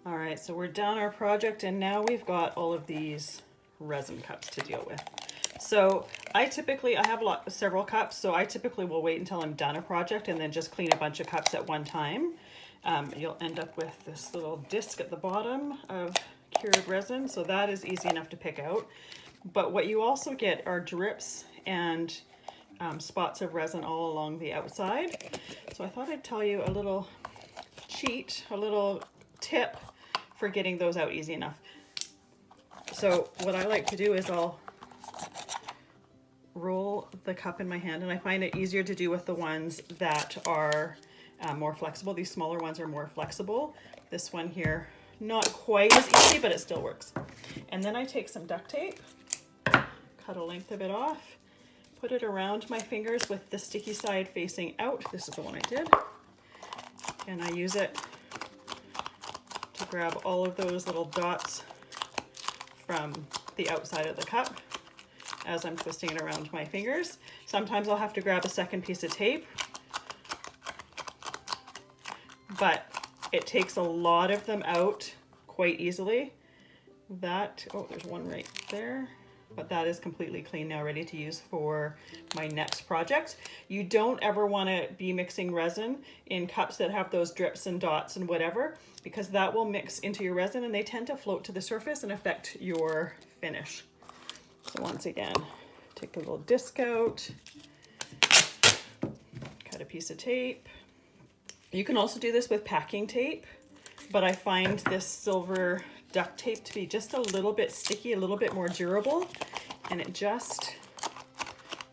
All right, so we're done our project, and now we've got all of these resin cups to deal with. So I have several cups, so I typically will wait until I'm done a project and then just clean a bunch of cups at one time. You'll end up with this little disc at the bottom of cured resin, so that is easy enough to pick out. But what you also get are drips and spots of resin all along the outside. So I thought I'd tell you a little cheat, a little tip for getting those out easy enough. So what I like to do is I'll roll the cup in my hand, and I find it easier to do with the ones that are more flexible. These smaller ones are more flexible. This one here, not quite as easy, but it still works. And then I take some duct tape, cut a length of it off, put it around my fingers with the sticky side facing out. This is the one I did. And I use it to grab all of those little dots from the outside of the cup as I'm twisting it around my fingers. Sometimes I'll have to grab a second piece of tape, but it takes a lot of them out quite easily. Oh, there's one right there, but that is completely clean now, ready to use for my next project. You don't ever want to be mixing resin in cups that have those drips and dots and whatever, because that will mix into your resin and they tend to float to the surface and affect your finish. So once again, take a little disc out, cut a piece of tape. You can also do this with packing tape, but I find this silver duct tape to be just a little bit sticky, a little bit more durable, and it just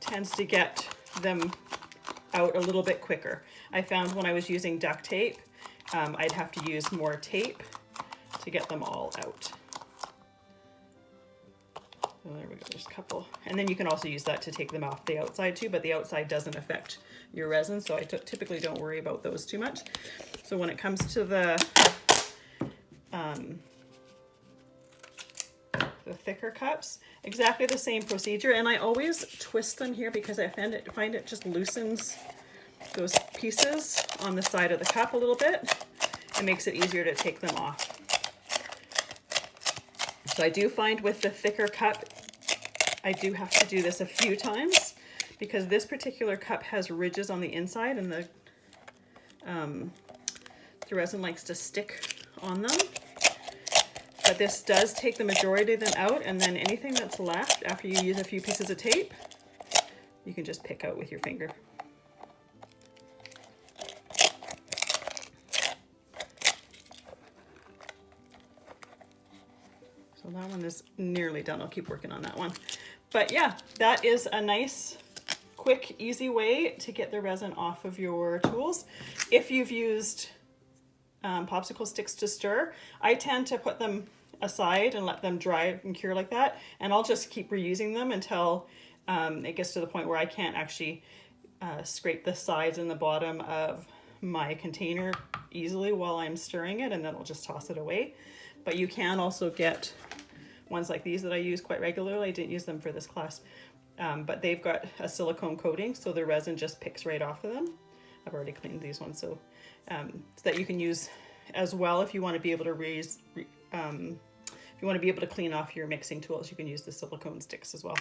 tends to get them out a little bit quicker. I found when I was using duct tape, I'd have to use more tape to get them all out. So there we go, there's a couple. And then you can also use that to take them off the outside too, but the outside doesn't affect your resin, so I typically don't worry about those too much. So when it comes to the thicker cups, exactly the same procedure, and I always twist them here because I find it just loosens those pieces on the side of the cup a little bit. It makes it easier to take them off. So I do find with the thicker cup, I do have to do this a few times because this particular cup has ridges on the inside, and the resin likes to stick on them. But this does take the majority of them out, and then anything that's left after you use a few pieces of tape, you can just pick out with your finger. So that one is nearly done. I'll keep working on that one. But yeah, that is a nice, quick, easy way to get the resin off of your tools. If you've used popsicle sticks to stir, I tend to put them aside and let them dry and cure like that, and I'll just keep reusing them until it gets to the point where I can't actually scrape the sides and the bottom of my container easily while I'm stirring it, and then I'll just toss it away. But you can also get ones like these that I use quite regularly. I didn't use them for this class, but they've got a silicone coating, so the resin just picks right off of them. I've already cleaned these ones, so that you can use as well if you want to be able to if you want to be able to clean off your mixing tools. You can use the silicone sticks as well.